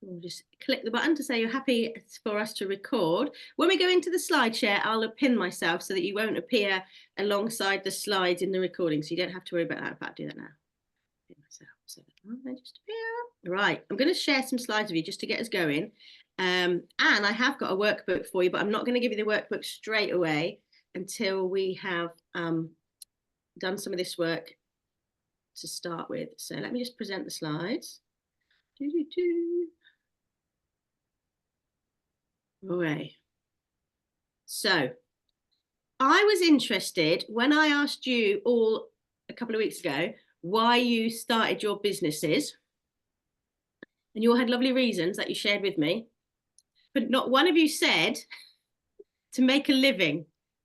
We'll just click the button to say you're happy for us to record. When we go into the slide share, I'll pin myself so that you won't appear alongside the slides in the recording. So you don't have to worry about that. In fact, I'll do that now. Pin myself so that I just appear. Right, I'm going to share some slides with you just to get us going. And I have got a workbook for you, but I'm not going to give you the workbook straight away until we have done some of this work to start with. So let me just present the slides. Okay. So I was interested when I asked you all a couple of weeks ago why you started your businesses, and you all had lovely reasons that you shared with me, but not one of you said to make a living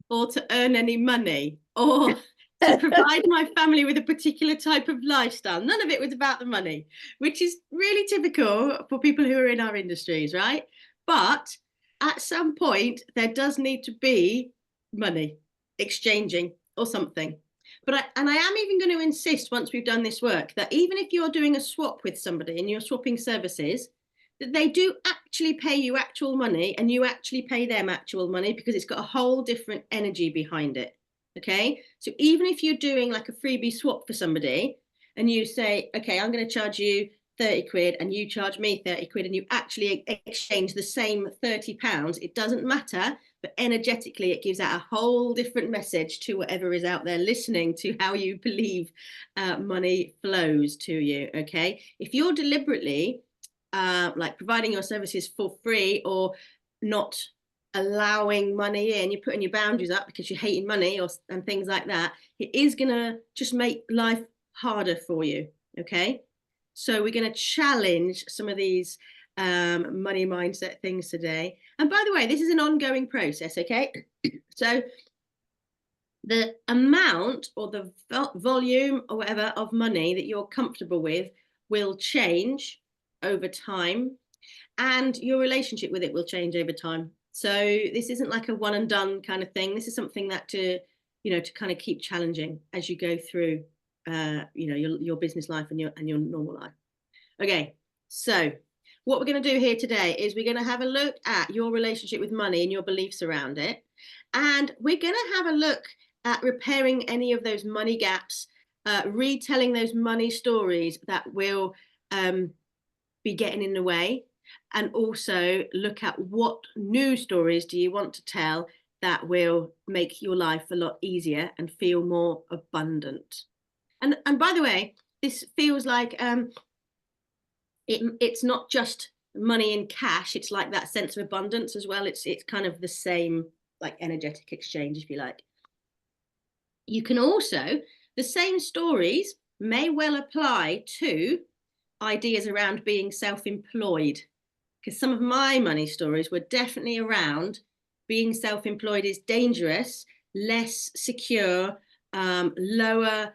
or to earn any money or to provide my family with a particular type of lifestyle. None of it was about the money, which is really typical for people who are in our industries, right? But at some point, there does need to be money exchanging or something. But I am even going to insist, once we've done this work, that even if you're doing a swap with somebody and you're swapping services, that they do actually pay you actual money and you actually pay them actual money, because it's got a whole different energy behind it. Okay, so even if you're doing like a freebie swap for somebody and you say, okay, I'm going to charge you 30 quid and you charge me 30 quid, and you actually exchange the same 30 pounds, it doesn't matter, but energetically it gives out a whole different message to whatever is out there listening to how you believe money flows to you. Okay, if you're deliberately like providing your services for free or not allowing money in, you're putting your boundaries up because you're hating money and things like that, it is going to just make life harder for you. Okay, so we're going to challenge some of these money mindset things today. And by the way, this is an ongoing process. Okay, so the amount or the volume or whatever of money that you're comfortable with will change over time, and your relationship with it will change over time. So this isn't like a one and done kind of thing. This is something that to kind of keep challenging as you go through your business life and your normal life. Okay, so what we're going to do here today is we're going to have a look at your relationship with money and your beliefs around it, and we're going to have a look at repairing any of those money gaps, retelling those money stories that will be getting in the way, and also look at what new stories do you want to tell that will make your life a lot easier and feel more abundant. And by the way, this feels like it's not just money in cash, it's like that sense of abundance as well. It's kind of the same like energetic exchange, if you like. You can also, the same stories may well apply to ideas around being self-employed, because some of my money stories were definitely around being self-employed is dangerous, less secure, lower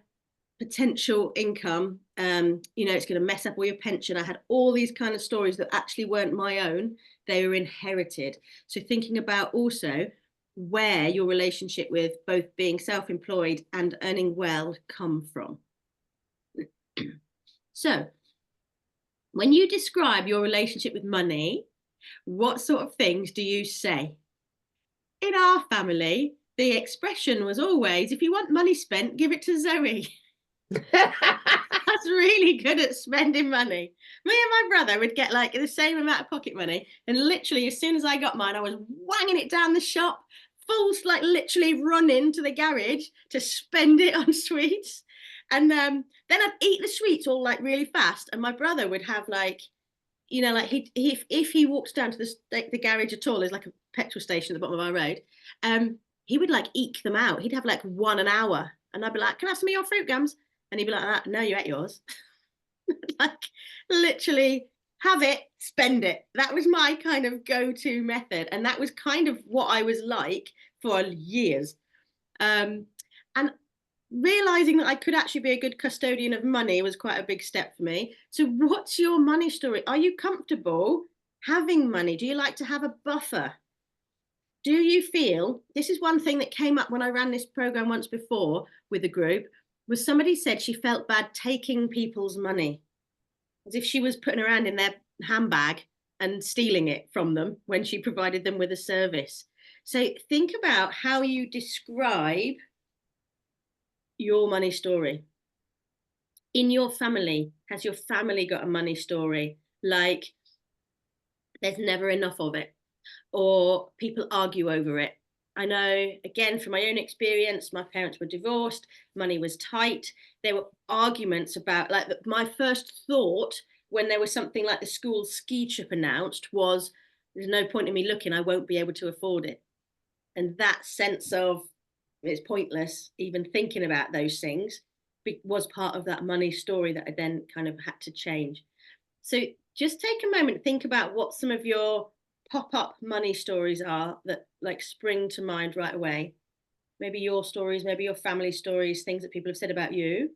potential income, it's going to mess up all your pension. I had all these kind of stories that actually weren't my own, they were inherited. So thinking about also where your relationship with both being self-employed and earning well come from. So when you describe your relationship with money, what sort of things do you say? In our family, the expression was always, if you want money spent, give it to Zoe. That's really good at spending money. Me and my brother would get like the same amount of pocket money, and literally as soon as I got mine, I was wanging it down the shop, full, like literally run into the garage to spend it on sweets. And then I'd eat the sweets all like really fast, and my brother would have like, like if he walks down to the garage at all, there's like a petrol station at the bottom of our road, he would like eke them out. He'd have like one an hour, and I'd be like, can I have some of your fruit gums? And he'd be like, no, you ate yours. Like literally have it, spend it. That was my kind of go-to method, and that was kind of what I was like for years. And realizing that I could actually be a good custodian of money was quite a big step for me. So what's your money story? Are you comfortable having money? Do you like to have a buffer? Do you feel, this is one thing that came up when I ran this program once before with a group, was somebody said she felt bad taking people's money, as if she was putting around in their handbag and stealing it from them when she provided them with a service. So think about how you describe your money story. In your family, has your family got a money story? Like, there's never enough of it, or people argue over it. I know, again, from my own experience, my parents were divorced, money was tight. There were arguments about, like, my first thought when there was something like the school ski trip announced was, there's no point in me looking, I won't be able to afford it. And that sense of it's pointless even thinking about those things was part of that money story that I then kind of had to change. So just take a moment, think about what some of your pop-up money stories are that like spring to mind right away. Maybe your stories, maybe your family stories, things that people have said about you.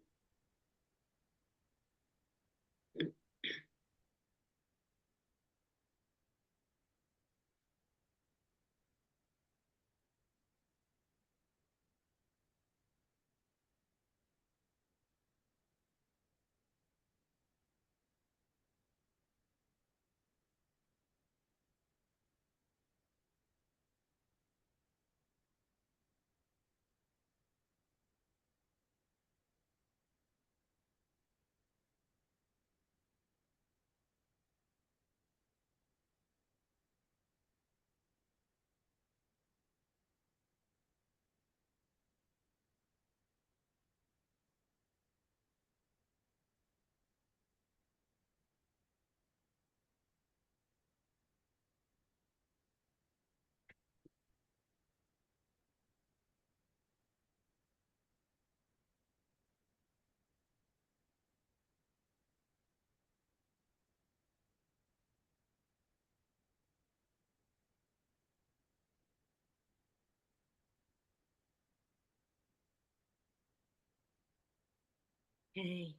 Okay.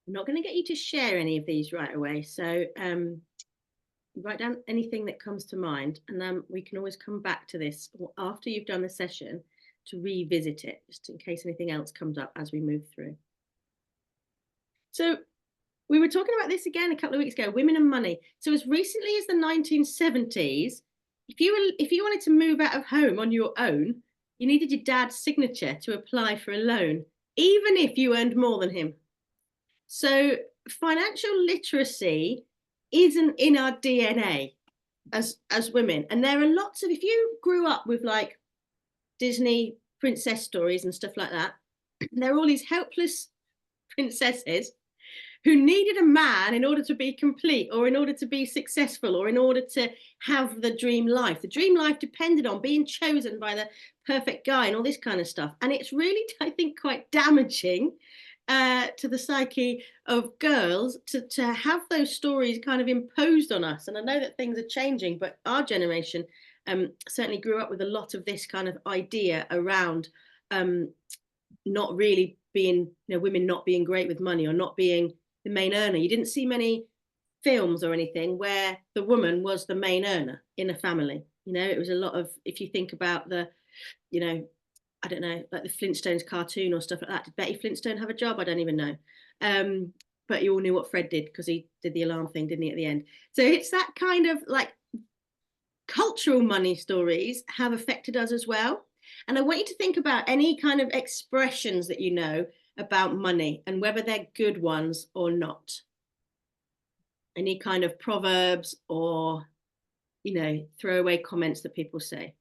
I'm not going to get you to share any of these right away. So write down anything that comes to mind, and then we can always come back to this after you've done the session to revisit it, just in case anything else comes up as we move through. So we were talking about this again a couple of weeks ago, women and money. So as recently as the 1970s, if you wanted to move out of home on your own, you needed your dad's signature to apply for a loan, even if you earned more than him. So financial literacy isn't in our DNA as women. And there are lots of, if you grew up with like Disney princess stories and stuff like that, there are all these helpless princesses who needed a man in order to be complete, or in order to be successful, or in order to have the dream life. The dream life depended on being chosen by the perfect guy and all this kind of stuff. And it's really, I think, quite damaging to the psyche of girls to have those stories kind of imposed on us. And I know that things are changing, but our generation certainly grew up with a lot of this kind of idea around not really being, women not being great with money, or not being the main earner. You didn't see many films or anything where the woman was the main earner in a family. It was a lot of, if you think about the, I don't know, like the Flintstones cartoon or stuff like that. Did Betty Flintstone have a job? I don't even know. But you all knew what Fred did because he did the alarm thing, didn't he, at the end? So it's that kind of like cultural money stories have affected us as well. And I want you to think about any kind of expressions that you know about money and whether they're good ones or not. Any kind of proverbs or, throwaway comments that people say.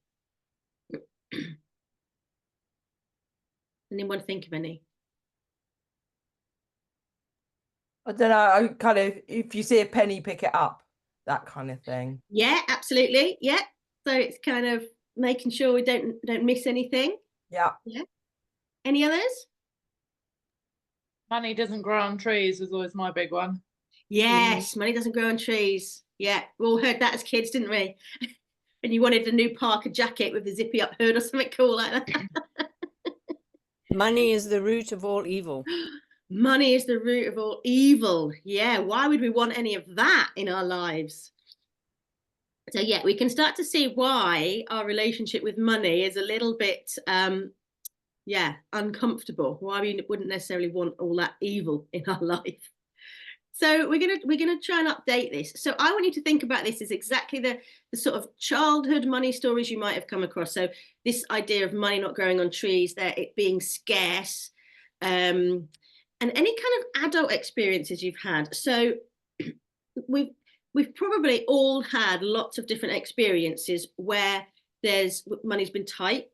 Anyone think of any? I don't know. I kind of, if you see a penny, pick it up, that kind of thing. Yeah, absolutely. Yeah. So it's kind of making sure we don't miss anything. Yeah. Yeah. Any others? Money doesn't grow on trees was always my big one. Yes, money doesn't grow on trees. Yeah, we all heard that as kids, didn't we? And you wanted a new Parker jacket with the zippy up hood or something cool like that. Money is the root of all evil. Money is the root of all evil. Yeah, why would we want any of that in our lives? So yeah, we can start to see why our relationship with money is a little bit uncomfortable. Why we wouldn't necessarily want all that evil in our life. So we're gonna try and update this. So I want you to think about this as exactly the sort of childhood money stories you might have come across. So this idea of money not growing on trees, that it being scarce, and any kind of adult experiences you've had. So we've probably all had lots of different experiences where money's been tight.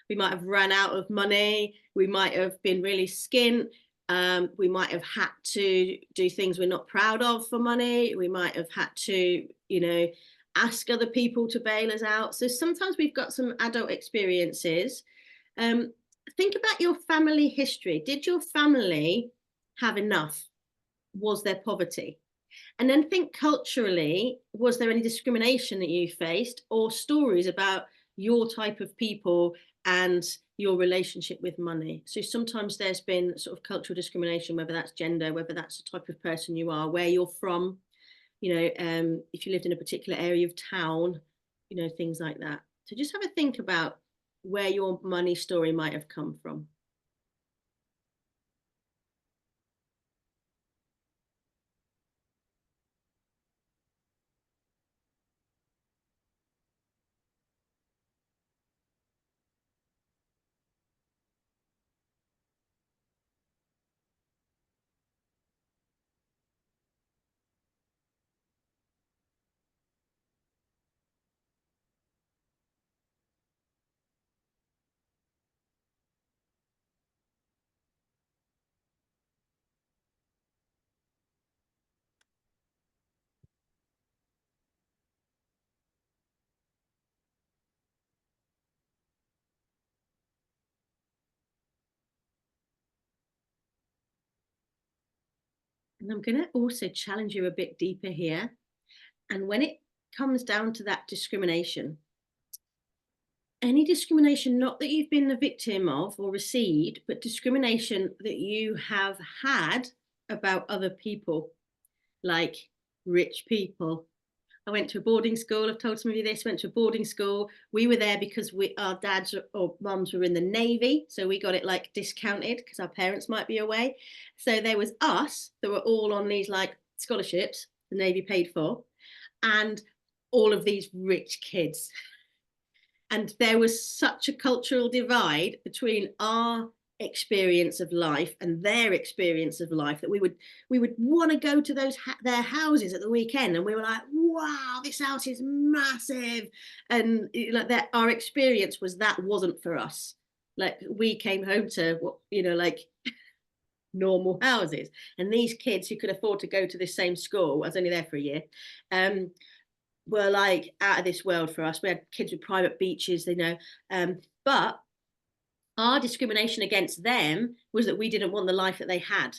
We might have run out of money. We might have been really skint. We might have had to do things we're not proud of for money. We might have had to, ask other people to bail us out. So sometimes we've got some adult experiences. Think about your family history. Did your family have enough? Was there poverty? And then think culturally, was there any discrimination that you faced, or stories about your type of people and your relationship with money? So sometimes there's been sort of cultural discrimination, whether that's gender, whether that's the type of person you are, where you're from, if you lived in a particular area of town, things like that. So just have a think about where your money story might have come from. And I'm going to also challenge you a bit deeper here. And when it comes down to that discrimination, any discrimination, not that you've been the victim of or received, but discrimination that you have had about other people, like rich people. I went to a boarding school. I've told some of you this. Went to a boarding school. We were there because our dads or mums were in the Navy, so we got it like discounted because our parents might be away. So there was us that were all on these like scholarships the Navy paid for, and all of these rich kids. And there was such a cultural divide between our experience of life and their experience of life that we would want to go to their houses at the weekend, and we were like, wow, this house is massive, and like that our experience was that wasn't for us. Like we came home to what like normal houses, and these kids who could afford to go to this same school, I was only there for a year, were like out of this world for us. We had kids with private beaches, but our discrimination against them was that we didn't want the life that they had.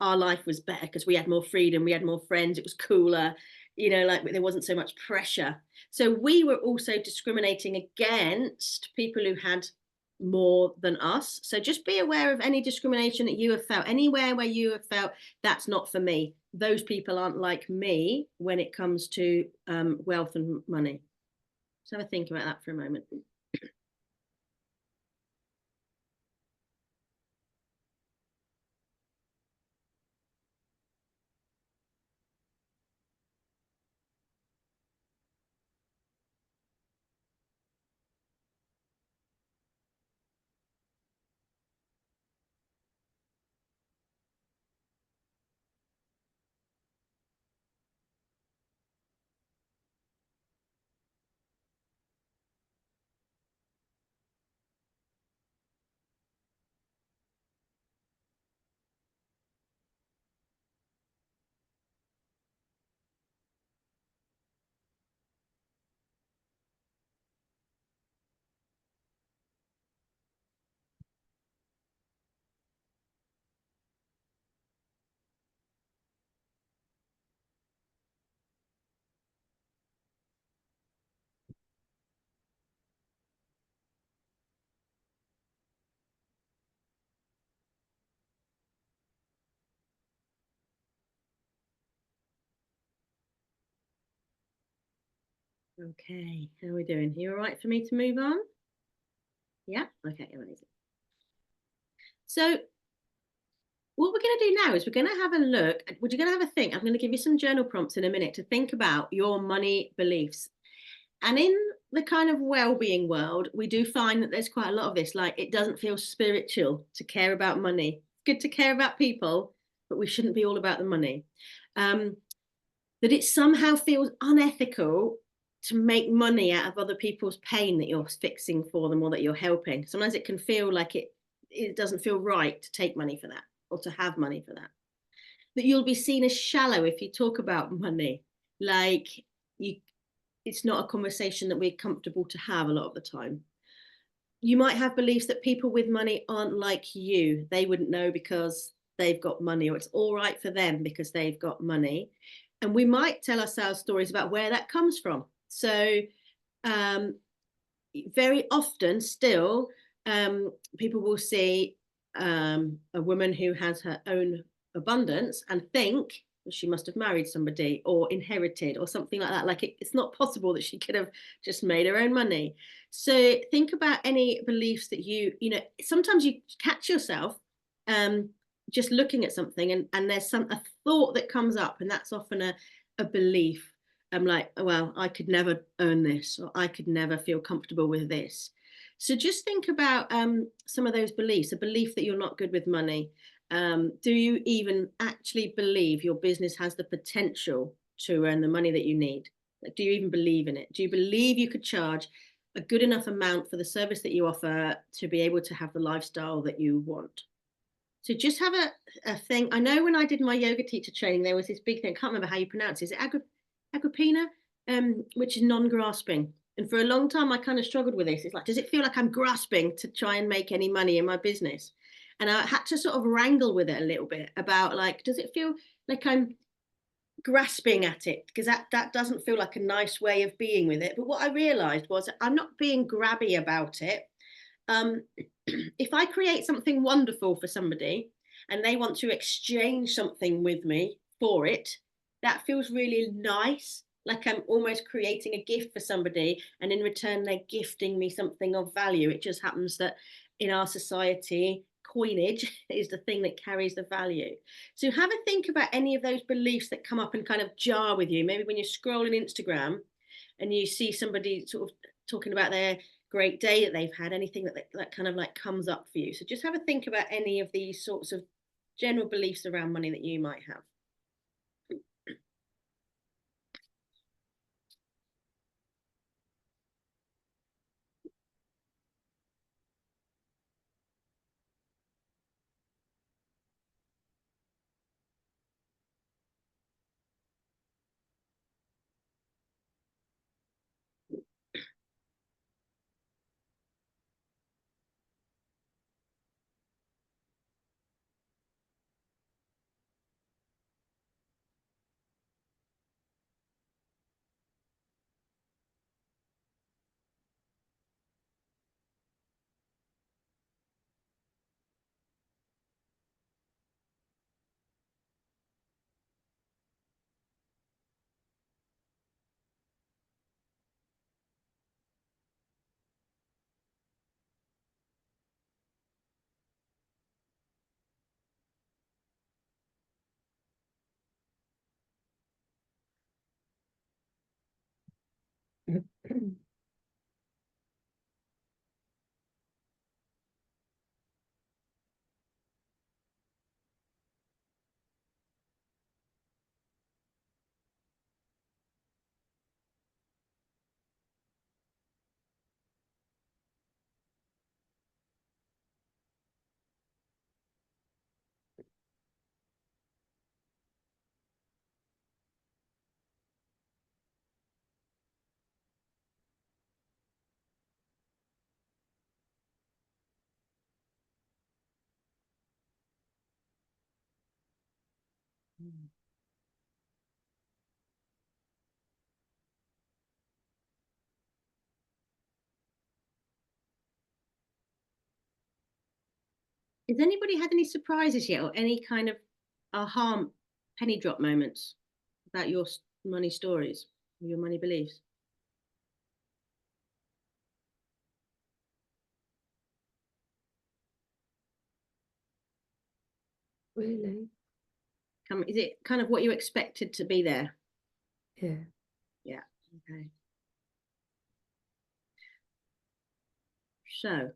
Our life was better because we had more freedom, we had more friends, it was cooler, like there wasn't so much pressure. So we were also discriminating against people who had more than us. So just be aware of any discrimination that you have felt, anywhere where you have felt that's not for me. Those people aren't like me when it comes to wealth and money. So have a think about that for a moment. Okay, how are we doing? You all right for me to move on? Yeah, okay, amazing. So what we're going to do now is we're going to have a look. We're going to have a think. I'm going to give you some journal prompts in a minute to think about your money beliefs. And in the kind of well-being world, we do find that there's quite a lot of this, like it doesn't feel spiritual to care about money. It's good to care about people, but we shouldn't be all about the money. That it somehow feels unethical to make money out of other people's pain that you're fixing for them or that you're helping. Sometimes it can feel like it doesn't feel right to take money for that or to have money for that. That you'll be seen as shallow if you talk about money, like it's not a conversation that we're comfortable to have a lot of the time. You might have beliefs that people with money aren't like you. They wouldn't know because they've got money, or it's all right for them because they've got money. And we might tell ourselves stories about where that comes from. So very often still, people will see a woman who has her own abundance and think she must have married somebody or inherited or something like that. Like it's not possible that she could have just made her own money. So think about any beliefs that you know, sometimes you catch yourself just looking at something and there's a thought that comes up, and that's often a belief. I'm like, well, I could never earn this, or I could never feel comfortable with this. So just think about some of those beliefs, a belief that you're not good with money. Do you even actually believe your business has the potential to earn the money that you need? Like, do you even believe in it? Do you believe you could charge a good enough amount for the service that you offer to be able to have the lifestyle that you want? So just have a thing. I know when I did my yoga teacher training, there was this big thing. I can't remember how you pronounce it. Is it Agrippina, which is non-grasping. And for a long time, I kind of struggled with this. It's like, does it feel like I'm grasping to try and make any money in my business? And I had to sort of wrangle with it a little bit about like, does it feel like I'm grasping at it? Because that doesn't feel like a nice way of being with it. But what I realized was I'm not being grabby about it. If I create something wonderful for somebody and they want to exchange something with me for it, that feels really nice. Like I'm almost creating a gift for somebody, and in return, they're gifting me something of value. It just happens that in our society, coinage is the thing that carries the value. So have a think about any of those beliefs that come up and kind of jar with you. Maybe when you're scrolling Instagram and you see somebody sort of talking about their great day that they've had, anything that kind of like comes up for you. So just have a think about any of these sorts of general beliefs around money that you might have. Has anybody had any surprises yet, or any kind of aha penny drop moments about your money stories, your money beliefs? really. Is it kind of what you expected to be there? Yeah. Yeah. Okay. So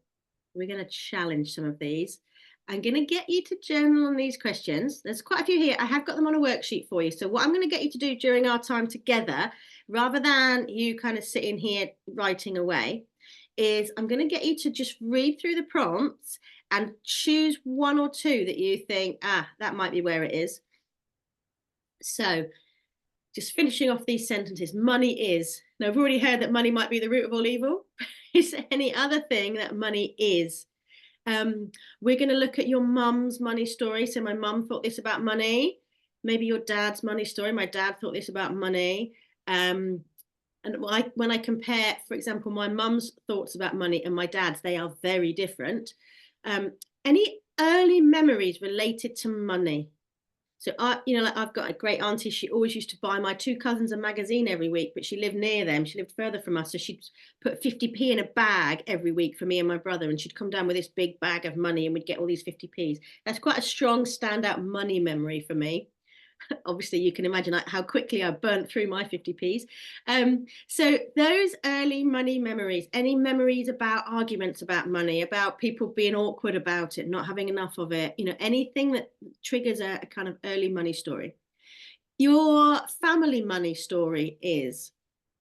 we're going to challenge some of these. I'm going to get you to journal on these questions. There's quite a few here. I have got them on a worksheet for you. So what I'm going to get you to do during our time together, rather than you kind of sitting here writing away, is I'm going to get you to just read through the prompts and choose one or two that you think, that might be where it is. So just finishing off these sentences, money is. Now, I've already heard that money might be the root of all evil. Is there any other thing that money is? We're going to look at your mum's money story. So my mum thought this about money. Maybe your dad's money story. My dad thought this about money. And when I compare, for example, my mum's thoughts about money and my dad's, they are very different. Any early memories related to money? So I've got a great auntie. She always used to buy my two cousins a magazine every week, but she lived near them. She lived further from us. So she'd put 50p in a bag every week for me and my brother. And she'd come down with this big bag of money and we'd get all these 50p's. That's quite a strong standout money memory for me. Obviously, you can imagine how quickly I burnt through my 50p's. So those early money memories, any memories about arguments about money, about people being awkward about it, not having enough of it, anything that triggers a kind of early money story. Your family money story is.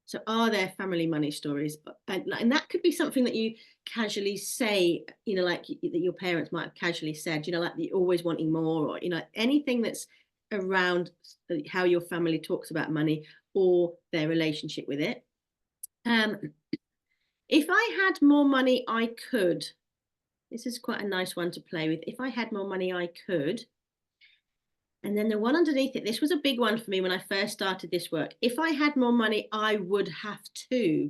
So are there family money stories? And that could be something that you casually say, like that your parents might have casually said, like you're always wanting more, or, anything that's around how your family talks about money or their relationship with it. If I had more money, I could. This is quite a nice one to play with. If I had more money, I could. And then the one underneath it, this was a big one for me when I first started this work. If I had more money, I would have to.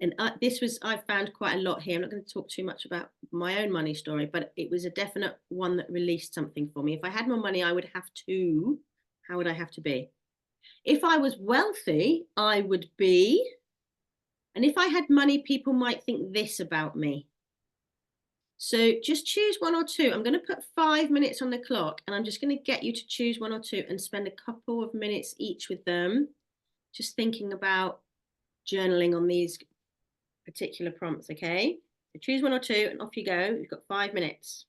And I found quite a lot here. I'm not going to talk too much about my own money story, but it was a definite one that released something for me. If I had more money, I would have to. How would I have to be? If I was wealthy, I would be. And if I had money, people might think this about me. So just choose one or two. I'm going to put 5 minutes on the clock, and I'm just going to get you to choose one or two and spend a couple of minutes each with them, just thinking about journaling on these particular prompts, okay? So choose one or two and off you go. You've got 5 minutes.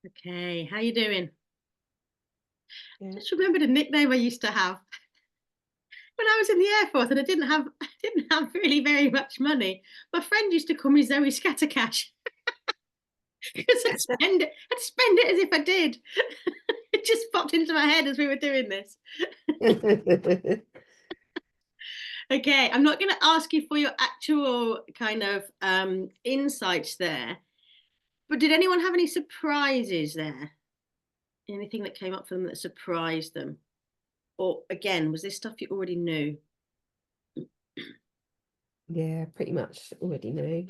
Okay, how you doing? Yeah. Just remembered a nickname I used to have when I was in the Air Force, and I didn't have really very much money. My friend used to call me Zoe Scattercash because I'd spend it as if I did. It just popped into my head as we were doing this. Okay, I'm not going to ask you for your actual kind of insights there, but did anyone have any surprises there? Anything that came up for them that surprised them? Or again, was this stuff you already knew? Yeah, pretty much already know.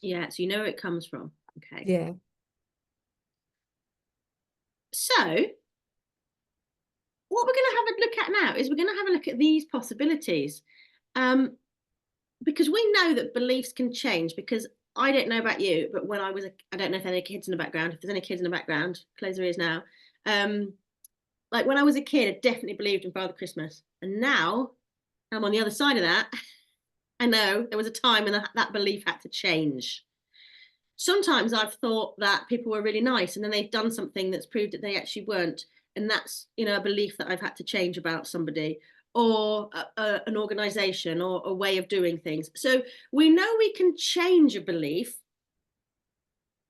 Yeah, so you know where it comes from. Okay. Yeah. So what we're going to have a look at now is we're going to have a look at these possibilities. Because we know that beliefs can change, because I don't know about you, but when I don't know if there are any kids in the background. If there's any kids in the background, close your ears now. Like when I was a kid, I definitely believed in Father Christmas. And now I'm on the other side of that. I know there was a time when that belief had to change. Sometimes I've thought that people were really nice and then they've done something that's proved that they actually weren't. And that's, a belief that I've had to change about somebody, or an organization, or a way of doing things. So we know we can change a belief,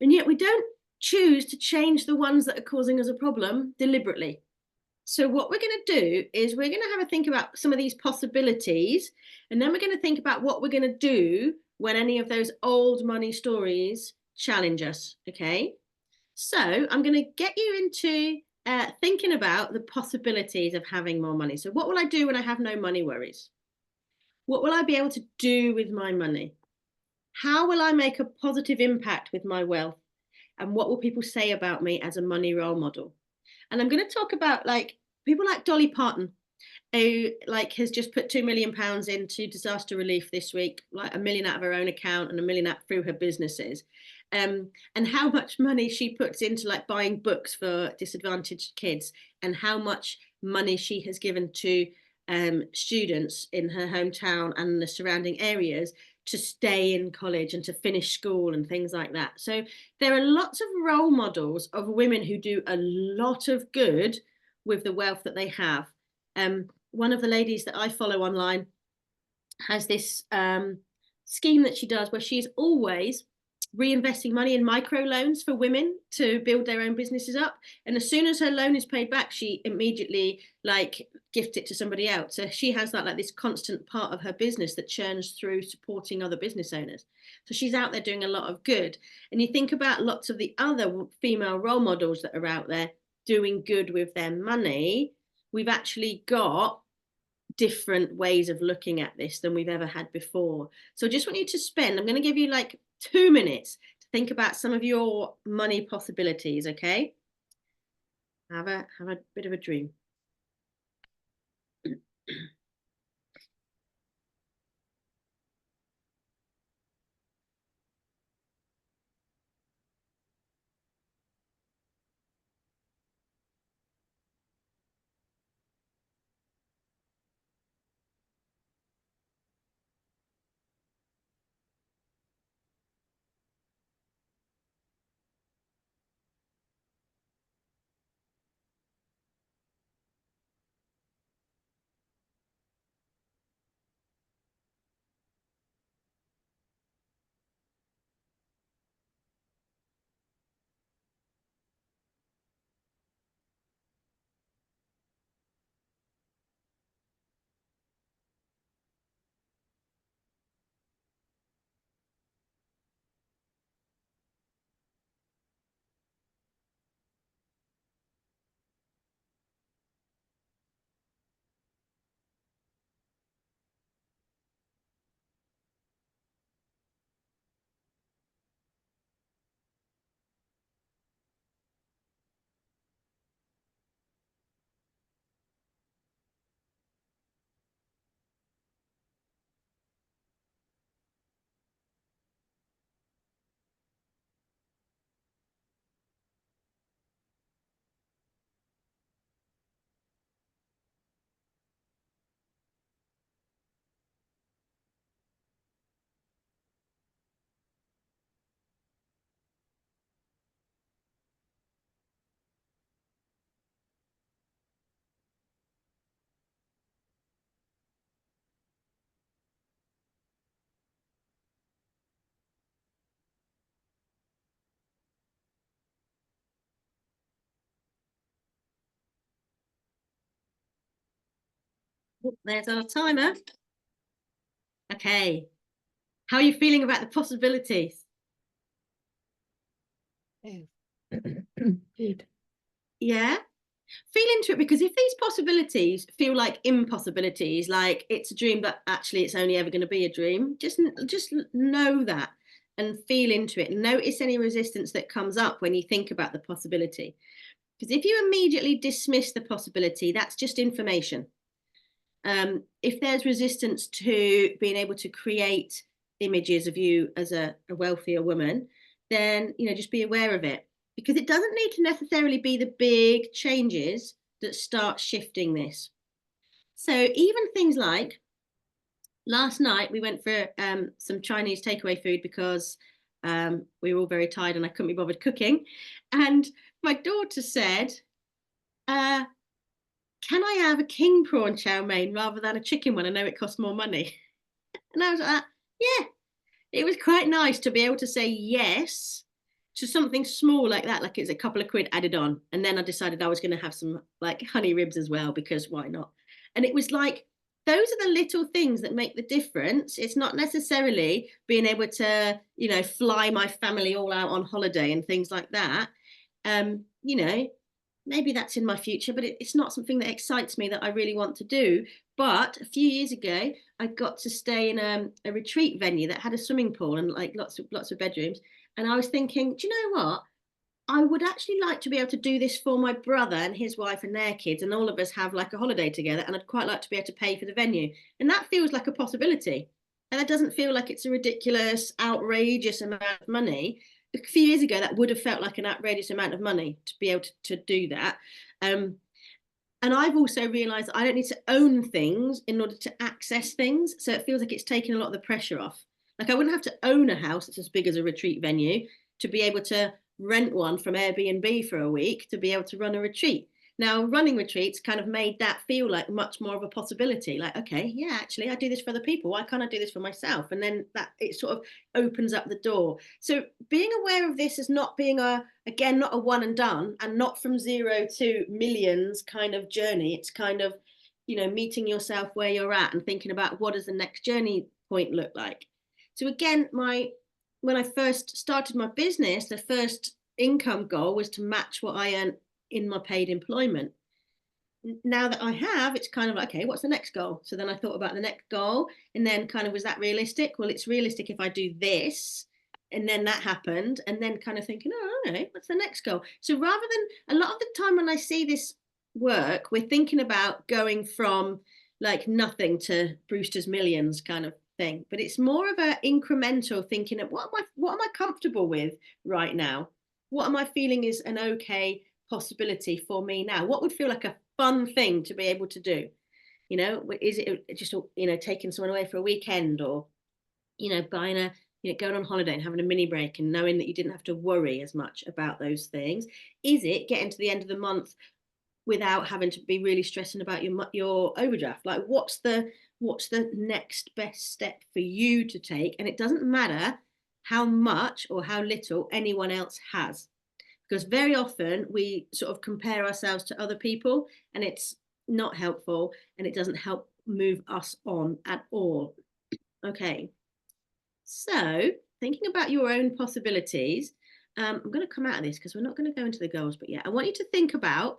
and yet we don't choose to change the ones that are causing us a problem deliberately. So what we're going to do is we're going to have a think about some of these possibilities, and then we're going to think about what we're going to do when any of those old money stories challenge us. Okay, so I'm going to get you into thinking about the possibilities of having more money. So what will I do when I have no money worries? What will I be able to do with my money? How will I make a positive impact with my wealth? And what will people say about me as a money role model? And I'm going to talk about like people like Dolly Parton, who like has just put £2 million into disaster relief this week, like £1 million out of her own account and £1 million out through her businesses. And how much money she puts into like buying books for disadvantaged kids, and how much money she has given to students in her hometown and the surrounding areas to stay in college and to finish school and things like that. So there are lots of role models of women who do a lot of good with the wealth that they have. One of the ladies that I follow online has this scheme that she does where she's always reinvesting money in microloans for women to build their own businesses up, and as soon as her loan is paid back, she immediately like gift it to somebody else. So she has that like this constant part of her business that churns through supporting other business owners. So she's out there doing a lot of good. And you think about lots of the other female role models that are out there doing good with their money, we've actually got different ways of looking at this than we've ever had before. So I just want you to spend, I'm going to give you like 2 minutes to think about some of your money possibilities. Okay, have a bit of a dream. Oh, there's our timer. Okay. How are you feeling about the possibilities? Good. Yeah. Feel into it, because if these possibilities feel like impossibilities, like it's a dream, but actually it's only ever going to be a dream, just know that and feel into it. Notice any resistance that comes up when you think about the possibility. Because if you immediately dismiss the possibility, that's just information. If there's resistance to being able to create images of you as a wealthier woman, then just be aware of it, because it doesn't need to necessarily be the big changes that start shifting this. So even things like last night we went for some Chinese takeaway food because we were all very tired and I couldn't be bothered cooking, and my daughter said, can I have a king prawn chow mein rather than a chicken one? I know it costs more money. And I was like, yeah, it was quite nice to be able to say yes to something small like that, like it's a couple of quid added on. And then I decided I was going to have some like honey ribs as well, because why not? And it was like, those are the little things that make the difference. It's not necessarily being able to, fly my family all out on holiday and things like that. Maybe that's in my future, but it's not something that excites me that I really want to do. But a few years ago, I got to stay in a retreat venue that had a swimming pool and like lots of bedrooms. And I was thinking, do you know what? I would actually like to be able to do this for my brother and his wife and their kids, and all of us have like a holiday together. And I'd quite like to be able to pay for the venue. And that feels like a possibility. And that doesn't feel like it's a ridiculous, outrageous amount of money. A few years ago, that would have felt like an outrageous amount of money to be able to do that. And I've also realized I don't need to own things in order to access things. So it feels like it's taken a lot of the pressure off. Like I wouldn't have to own a house that's as big as a retreat venue to be able to rent one from Airbnb for a week to be able to run a retreat. Now, running retreats kind of made that feel like much more of a possibility. Like, okay, yeah, actually, I do this for other people. Why can't I do this for myself? And then that it sort of opens up the door. So being aware of this as not being not a one and done, and not from 0 to millions kind of journey. It's kind of, meeting yourself where you're at and thinking about what does the next journey point look like. So again, when I first started my business, the first income goal was to match what I earned in my paid employment. Now that I have, it's kind of like, okay, what's the next goal? So then I thought about the next goal, and then kind of, was that realistic? Well, it's realistic if I do this, and then that happened, and then kind of thinking, oh, okay, what's the next goal? So rather than, a lot of the time when I see this work, we're thinking about going from like nothing to Brewster's Millions kind of thing, but it's more of an incremental thinking of what am I comfortable with right now? What am I feeling is an okay possibility for me now? What would feel like a fun thing to be able to do? Is it just taking someone away for a weekend, or buying going on holiday and having a mini break and knowing that you didn't have to worry as much about those things? Is it getting to the end of the month without having to be really stressing about your overdraft? Like, what's the next best step for you to take? And it doesn't matter how much or how little anyone else has, because very often we sort of compare ourselves to other people, and it's not helpful, and it doesn't help move us on at all. Okay, so thinking about your own possibilities, I'm going to come out of this because we're not going to go into the goals, but yeah, I want you to think about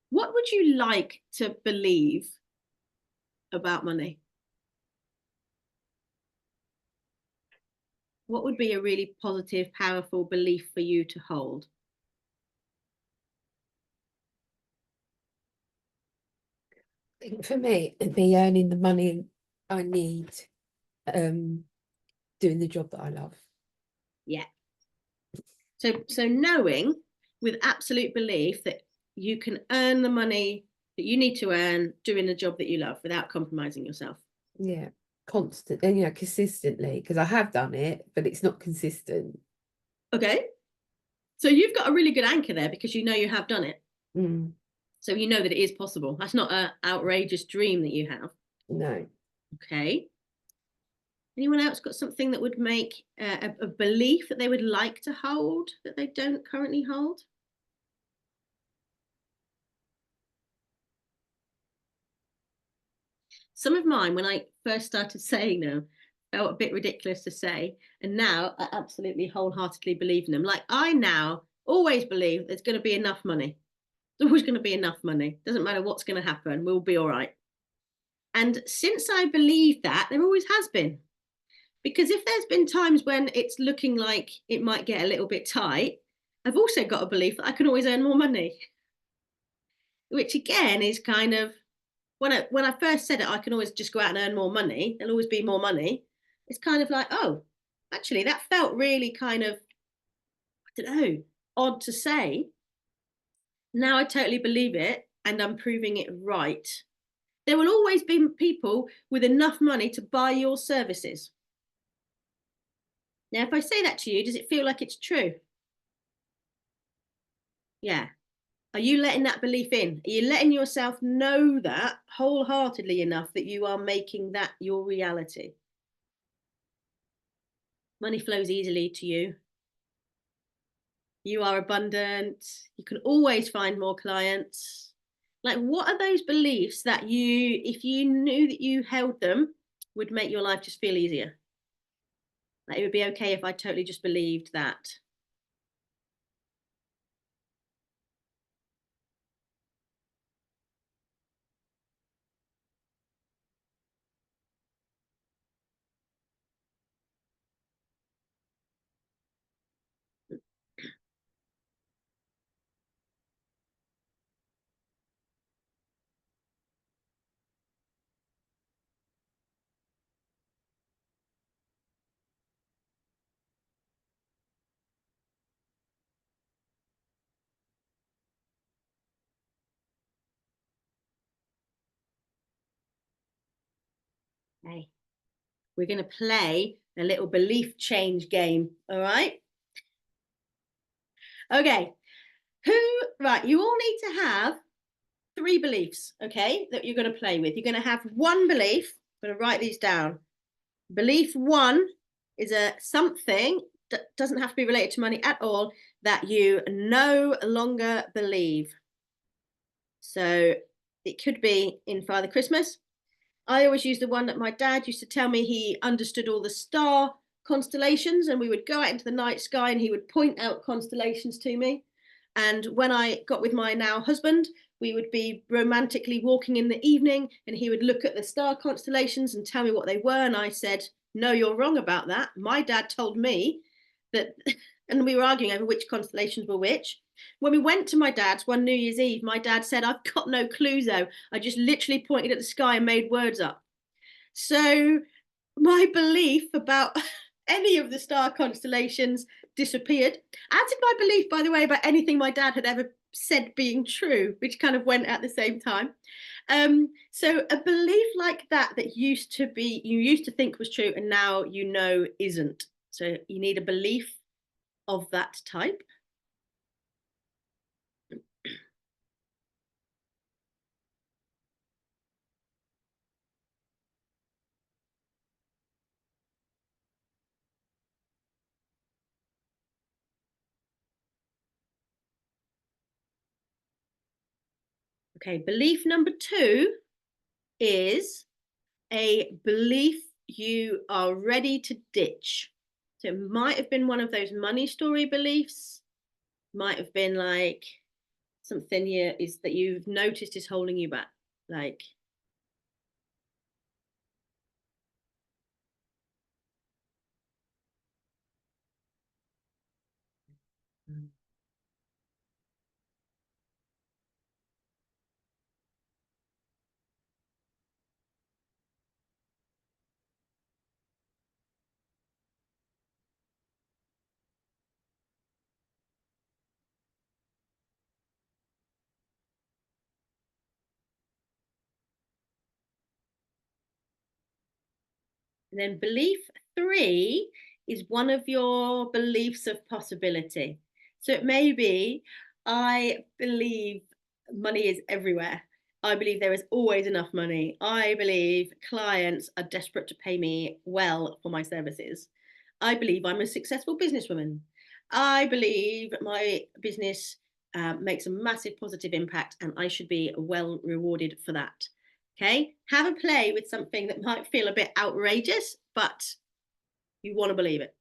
what would you like to believe about money? What would be a really positive, powerful belief for you to hold? I think for me, it'd be earning the money I need, doing the job that I love. Yeah. So knowing with absolute belief that you can earn the money that you need to earn doing the job that you love without compromising yourself. Yeah, constant, and consistently, because I have done it, but it's not consistent. Okay. So you've got a really good anchor there, because you have done it. Mm, So you know that it is possible. That's not an outrageous dream that you have. no. Okay. Anyone else got something that would make a belief that they would like to hold that they don't currently hold? Some of mine, when I first started saying them, felt a bit ridiculous to say. And now I absolutely wholeheartedly believe in them. Like, I now always believe there's going to be enough money. There's always going to be enough money. Doesn't matter what's going to happen. We'll be all right. And since I believe that, there always has been. Because if there's been times when it's looking like it might get a little bit tight, I've also got a belief that I can always earn more money. Which again is kind of, when I first said it, I can always just go out and earn more money. There'll always be more money. It's kind of like, oh, actually, that felt really kind of, I don't know, odd to say. Now I totally believe it, and I'm proving it right. There will always be people with enough money to buy your services. Now, if I say that to you, does it feel like it's true? Yeah. Are you letting that belief in? Are you letting yourself know that wholeheartedly enough that you are making that your reality? Money flows easily to you. You are abundant. You can always find more clients. Like, what are those beliefs that you, if you knew that you held them, would make your life just feel easier? Like, it would be okay if I totally just believed that. Okay. We're going to play a little belief change game. All right. Okay. Right. You all need to have 3 beliefs, okay, that you're going to play with. You're going to have one belief. I'm going to write these down. Belief 1 is something that doesn't have to be related to money at all that you no longer believe. So it could be in Father Christmas. I always use the one that my dad used to tell me. He understood all the star constellations, and we would go out into the night sky and he would point out constellations to me. And when I got with my now husband, we would be romantically walking in the evening and he would look at the star constellations and tell me what they were. And I said, no, you're wrong about that. My dad told me that, and we were arguing over which constellations were which. When we went to my dad's one New Year's Eve, my dad said, I've got no clue though. I just literally pointed at the sky and made words up. So my belief about any of the star constellations disappeared, as did my belief, by the way, about anything my dad had ever said being true, which kind of went at the same time. So a belief like that you used to think was true and now you know isn't. So you need a belief of that type. Okay, belief number 2 is a belief you are ready to ditch. So it might have been one of those money story beliefs, might have been like something that you've noticed is holding you back, like And then belief 3 is one of your beliefs of possibility. So it may be, I believe money is everywhere. I believe there is always enough money. I believe clients are desperate to pay me well for my services. I believe I'm a successful businesswoman. I believe my business makes a massive positive impact and I should be well rewarded for that. Okay, have a play with something that might feel a bit outrageous, but you want to believe it.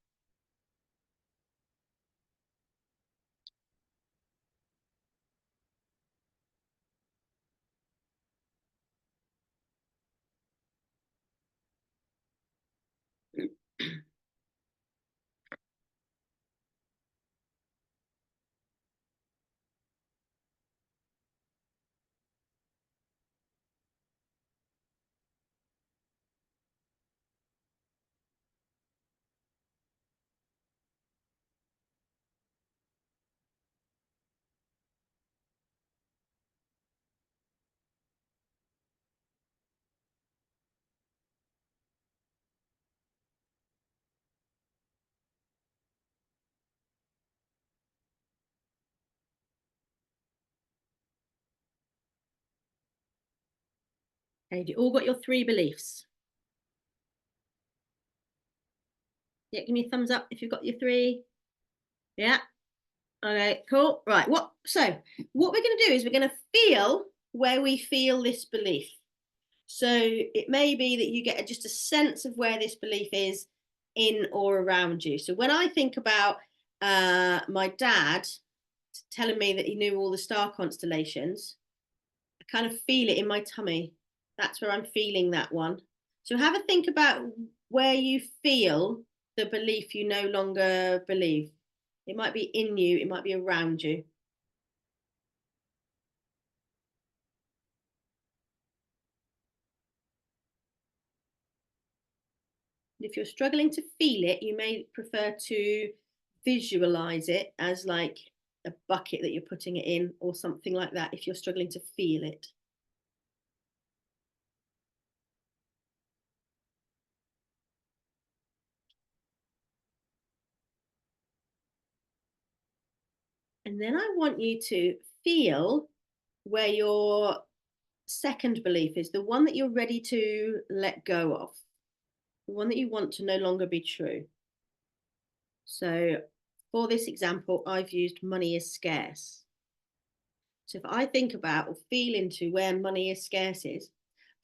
Okay, have you all got your 3 beliefs? Yeah, give me a thumbs up if you've got your 3. Yeah. Okay, cool. Right. What we're going to do is we're going to feel where we feel this belief. So it may be that you get just a sense of where this belief is in or around you. So when I think about my dad telling me that he knew all the star constellations, I kind of feel it in my tummy. That's where I'm feeling that one. So have a think about where you feel the belief you no longer believe. It might be in you, it might be around you. If you're struggling to feel it, you may prefer to visualize it as like a bucket that you're putting it in or something like that if you're struggling to feel it. And then I want you to feel where your second belief is, the one that you're ready to let go of, the one that you want to no longer be true. So for this example, I've used money is scarce. So if I think about or feel into where money is scarce is,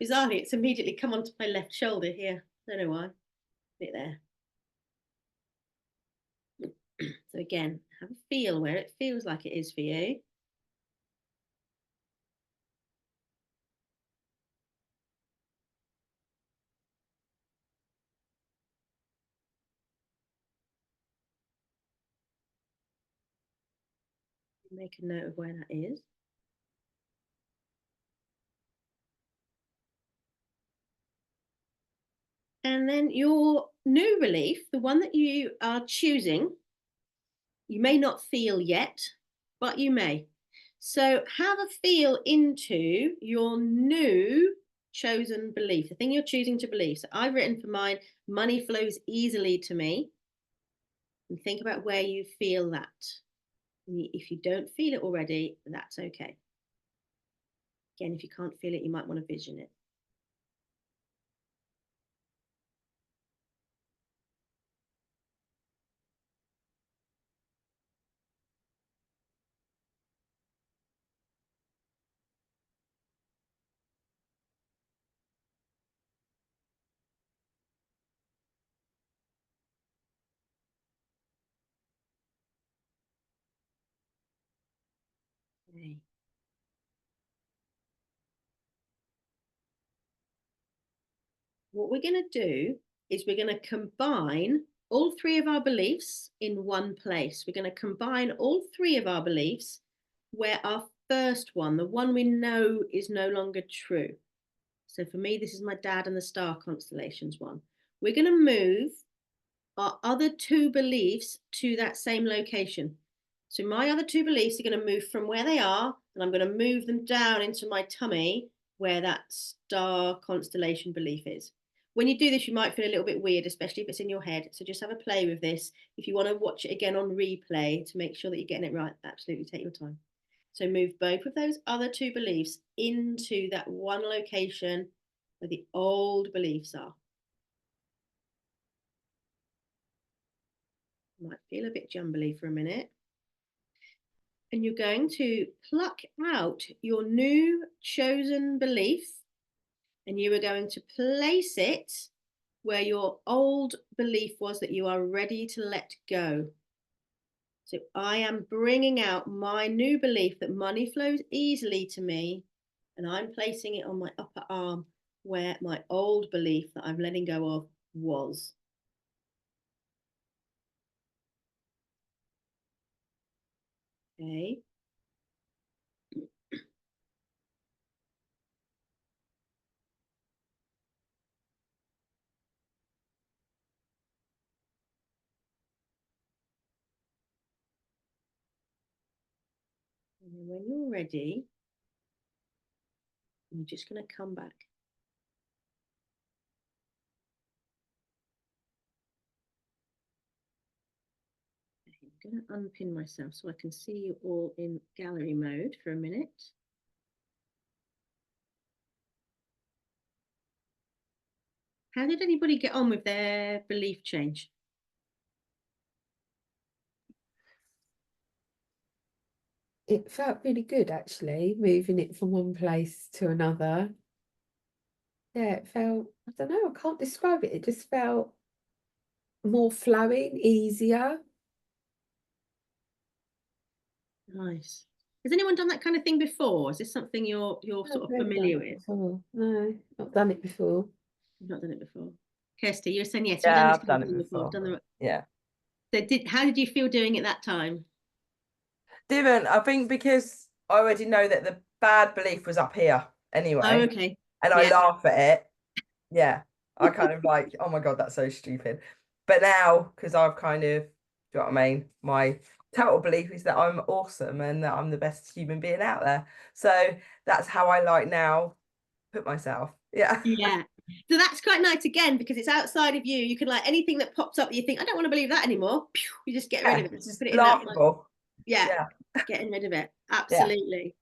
bizarrely, it's immediately come onto my left shoulder here. I don't know why. Bit there. So again, have a feel where it feels like it is for you. Make a note of where that is. And then your new belief, the one that you are choosing, you may not feel yet, but you may. So have a feel into your new chosen belief, the thing you're choosing to believe. So I've written for mine, money flows easily to me. And think about where you feel that. If you don't feel it already, that's okay. Again, if you can't feel it, you might want to vision it. Okay. What we're going to do is we're going to combine all 3 of our beliefs in one place. We're going to combine all 3 of our beliefs where our first one, the one we know is no longer true. So for me, this is my dad and the star constellations one. We're going to move our other 2 beliefs to that same location. So my other 2 beliefs are going to move from where they are, and I'm going to move them down into my tummy where that star constellation belief is. When you do this, you might feel a little bit weird, especially if it's in your head. So just have a play with this. If you want to watch it again on replay to make sure that you're getting it right, absolutely take your time. So move both of those other 2 beliefs into that one location where the old beliefs are. Might feel a bit jumbly for a minute. And you're going to pluck out your new chosen belief and you are going to place it where your old belief was that you are ready to let go. So I am bringing out my new belief that money flows easily to me, and I'm placing it on my upper arm where my old belief that I'm letting go of was. Okay. And then when you're ready, I'm just going to come back. I'm going to unpin myself so I can see you all in gallery mode for a minute. How did anybody get on with their belief change? It felt really good actually, moving it from one place to another. Yeah, it felt, I don't know, I can't describe it. It just felt more flowing, easier. Nice. Has anyone done that kind of thing before? Is this something you're I've sort of never done familiar it with? before. No, not done it before. I've not done it before. Kirsty, you were saying yes. Yeah, You've I've done done this it kind of thing before. Done the, Yeah. so how did you feel doing it that time? Different, I think, because I already know that the bad belief was up here anyway. Oh, okay. And I Yeah. laugh at it. Yeah. I kind of like, oh my God, that's so stupid. But now, because I've kind of, do you know what I mean? My total belief is that I'm awesome and that I'm the best human being out there. So that's how I like now put myself. Yeah. Yeah. So that's quite nice again, because it's outside of you. You can, like, anything that pops up that you think, I don't want to believe that anymore. You just get rid of it. It's just Put it in that, like, laughable. yeah, getting rid of it. Yeah. Absolutely.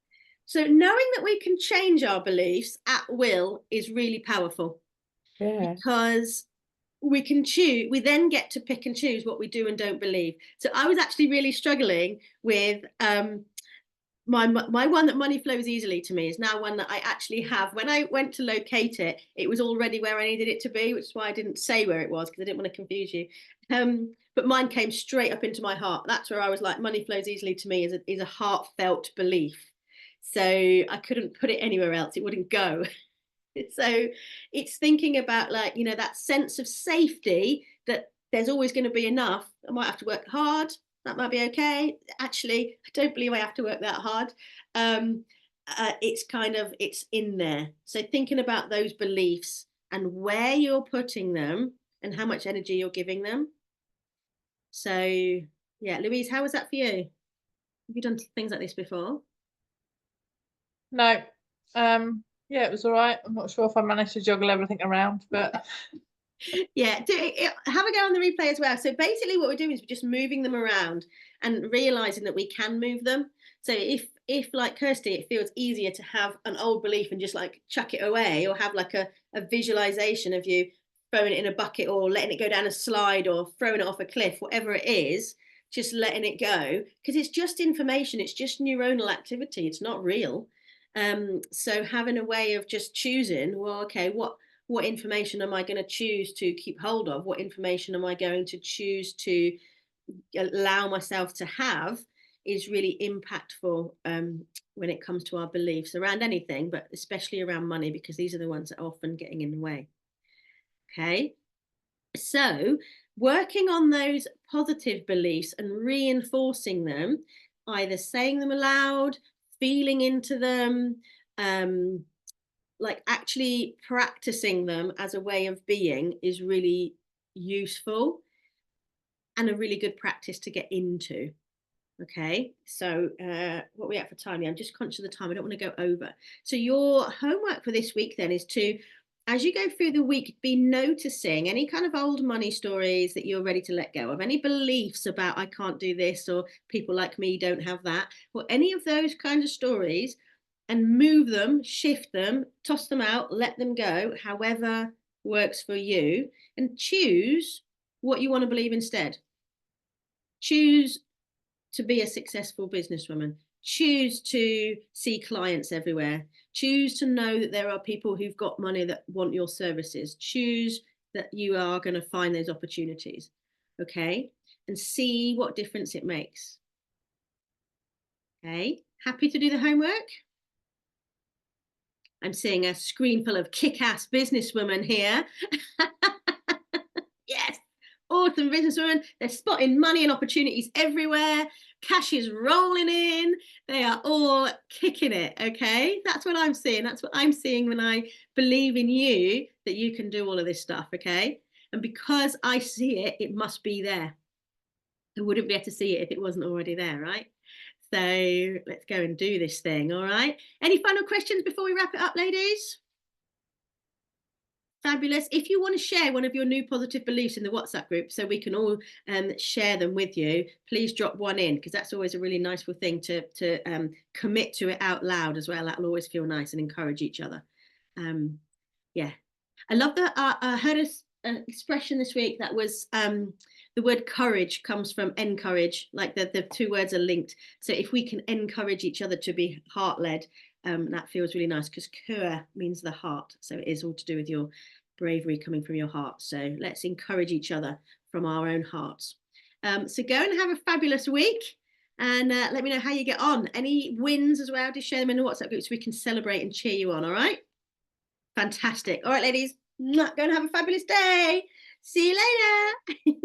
So knowing that we can change our beliefs at will is really powerful, Yeah. because we can choose, we then get to pick and choose what we do and don't believe. So I was actually really struggling with my one that money flows easily to me is now one that I actually have. When I went to locate it, it was already where I needed it to be, which is why I didn't say where it was, because I didn't want to confuse you. But mine came straight up into my heart. That's where I was like, money flows easily to me is a heartfelt belief. So I couldn't put it anywhere else. It wouldn't go. So it's thinking about, like, you know, that sense of safety, that there's always going to be enough. I might have to work hard. That might be okay. Actually, I don't believe I have to work that hard. It's in there. So thinking about those beliefs and where you're putting them and how much energy you're giving them. So yeah, Louise, how was that for you? Have you done things like this before? No. Yeah, it was all right. I'm not sure if I managed to juggle everything around, but Yeah, have a go on the replay as well. So basically what we're doing is we're just moving them around and realizing that we can move them. So if like Kirsty, it feels easier to have an old belief and just like chuck it away, or have like a visualization of you throwing it in a bucket or letting it go down a slide or throwing it off a cliff, whatever it is, just letting it go, because it's just information, it's just neuronal activity, it's not real. So having a way of just choosing, well, okay, what information am I going to choose to keep hold of? What information am I going to choose to allow myself to have is really impactful when it comes to our beliefs around anything, but especially around money, because these are the ones that are often getting in the way. Okay, so working on those positive beliefs and reinforcing them, either saying them aloud, feeling into them, like actually practicing them as a way of being, is really useful and a really good practice to get into. Okay, so what are we at for time? Yeah, I'm just conscious of the time. I don't want to go over. So your homework for this week then is to, as you go through the week, be noticing any kind of old money stories that you're ready to let go of, any beliefs about I can't do this, or people like me don't have that, or any of those kinds of stories, and move them, shift them, toss them out, let them go, however works for you, and choose what you want to believe instead. Choose to be a successful businesswoman. Choose to see clients everywhere. Choose to know that there are people who've got money that want your services. Choose that you are going to find those opportunities. Okay. And see what difference it makes. Okay. Happy to do the homework? I'm seeing a screen full of kick-ass businesswomen here. Yes. Awesome businesswomen. They're spotting money and opportunities everywhere. Cash is rolling in. They are all kicking it. Okay. That's what I'm seeing. That's what I'm seeing when I believe in you, that you can do all of this stuff. Okay. And because I see it, it must be there. I wouldn't be able to see it if it wasn't already there. Right. So let's go and do this thing. All right. Any final questions before we wrap it up, ladies? Fabulous. If you want to share one of your new positive beliefs in the WhatsApp group so we can all share them with you, please drop one in, because that's always a really nice thing to commit to it out loud as well. That'll always feel nice and encourage each other. Yeah. I love that. I heard an expression this week that was the word courage comes from encourage, like the two words are linked. So if we can encourage each other to be heart-led, that feels really nice, because cœur means the heart. So it is all to do with your bravery coming from your heart. So let's encourage each other from our own hearts. So go and have a fabulous week, and let me know how you get on. Any wins as well, just share them in the WhatsApp group so we can celebrate and cheer you on. All right. Fantastic. All right, ladies, go and have a fabulous day. See you later.